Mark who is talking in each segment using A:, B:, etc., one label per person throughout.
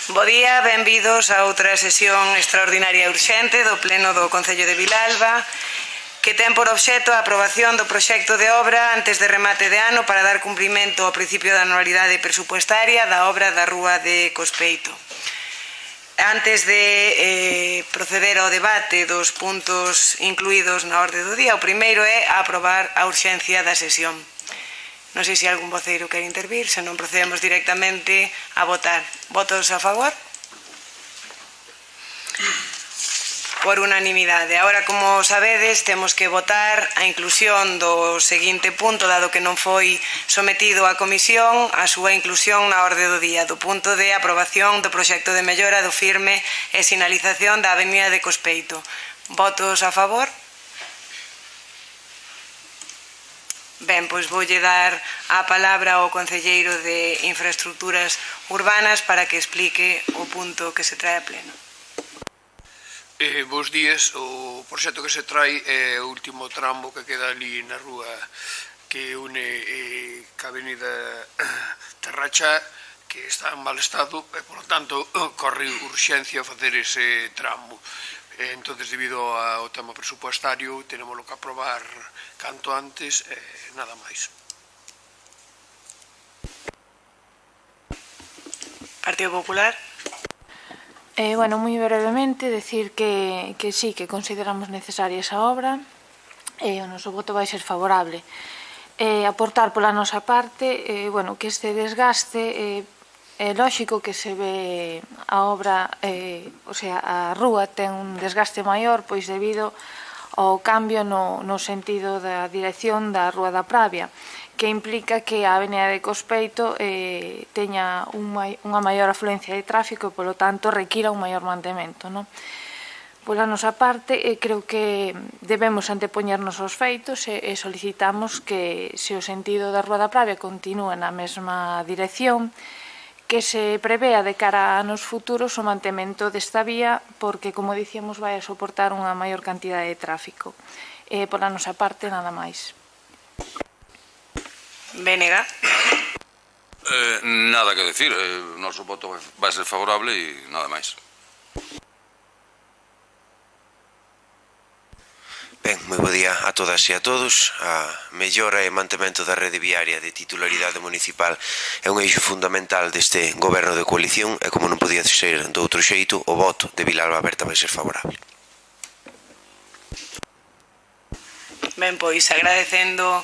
A: Bo día, benvidos a outra sesión extraordinaria e urxente do Pleno do Concello de Vilalba, que ten por obxecto a aprobación do proxecto de obra antes de remate de ano para dar cumprimento ao principio da anualidade presupuestaria da obra da Rúa de Cospeito. Antes de proceder ao debate dos puntos incluídos na orde do día, o primeiro é aprobar a urxencia da sesión. Non sei se algún voceiro quer intervir, se non procedemos directamente a votar. Votos a favor? Por unanimidade. Agora, como sabedes, temos que votar a inclusión do seguinte punto, dado que non foi sometido á comisión, a súa inclusión na orde do día, do punto de aprobación do proxecto de mellora do firme e sinalización da Avenida de Cospeito. Votos a favor? Ben, pois voulle dar a palabra ao concelleiro de Infraestructuras Urbanas para que explique o punto que se trae a pleno.
B: Bos días. O proxecto que se trae é o último tramo que queda ali na rúa que une ca avenida Terrachá, que está en mal estado e, por lo tanto, corre urxencia facer ese tramo. Entonces, debido ao tema presupuestario, tenémoslo que aprobar canto antes e nada máis.
A: Partido Popular.
C: Bueno, moi brevemente, decir que sí, que consideramos necesaria esa obra e o noso voto vai ser favorable. Aportar pola nosa parte, bueno, que este desgaste é lóxico que se ve a obra, o sea, a rúa ten un desgaste maior pois debido ao cambio no sentido da dirección da Rúa da Pravia, que implica que a Avenida de Cospeito teña unha maior afluencia de tráfico e, polo tanto, requira un maior mantemento, non? Pola nosa parte, creo que debemos antepoñernos aos feitos e solicitamos que, se o sentido da Rúa da Pravia continúe na mesma dirección, que se prevea de cara a anos futuros o mantemento desta vía porque, como dicíamos, vai a soportar unha maior cantidade de tráfico. Pola nosa parte, nada máis.
A: Vénega.
D: Nada que decir, o noso voto vai ser favorable e nada máis.
E: Ben, moi bo día a todas e a todos. A mellora e mantemento da rede viaria de titularidade municipal é un eixo fundamental deste goberno de coalición e, como non podía ser de outro xeito, o voto de Vilalba Aberta vai ser favorable.
A: Ben, pois agradecendo...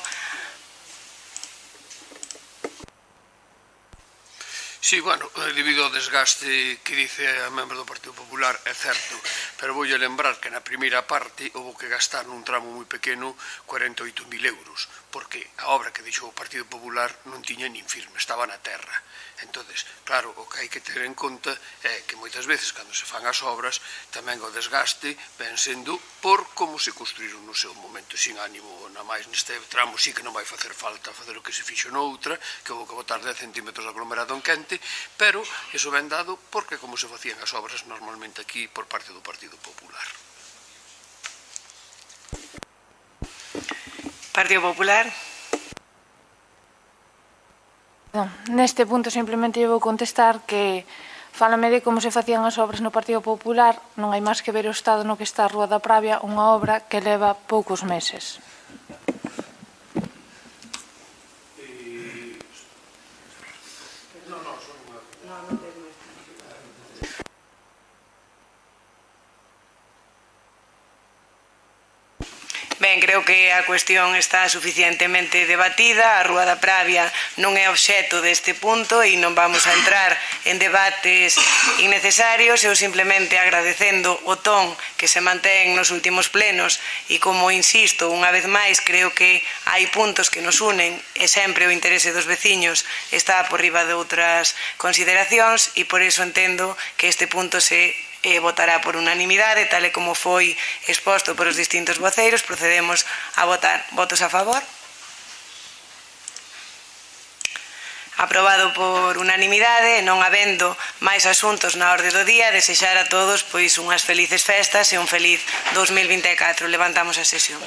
B: Sí, bueno, debido ao desgaste que dice a membro do Partido Popular, é certo, pero voulle lembrar que na primeira parte houve que gastar nun tramo moi pequeno 48.000 euros, porque a obra que deixou o Partido Popular non tiña nin firme, estaba na terra. Entonces, claro, o que hai que ter en conta é que moitas veces, cando se fan as obras, tamén o desgaste ven sendo por como se construíron no seu momento, sin ánimo na máis. Neste tramo sí que non vai facer falta facer o que se fixo noutra, que houve que botar 10 centímetros de aglomerado en quente, pero iso ben dado porque como se facían as obras normalmente aquí por parte do Partido Popular.
A: Partido Popular.
C: Neste punto simplemente vou contestar que fálame de como se facían as obras no Partido Popular, non hai máis que ver o estado no que está a Rúa da Pravia, unha obra que leva poucos meses.
A: Ben, creo que a cuestión está suficientemente debatida. A Rúa da Pravia non é obxecto deste punto e non vamos a entrar en debates innecesarios. Eu simplemente agradecendo o ton que se mantén nos últimos plenos e, como insisto, unha vez máis, creo que hai puntos que nos unen e sempre o interese dos veciños está por riba de outras consideracións e por iso entendo que este punto se votará por unanimidade, tal e como foi exposto por os distintos voceiros. Procedemos a votar. Votos a favor? Aprobado por unanimidade, non habendo máis asuntos na orde do día, desexar a todos pois unhas felices festas e un feliz 2024. Levantamos a sesión.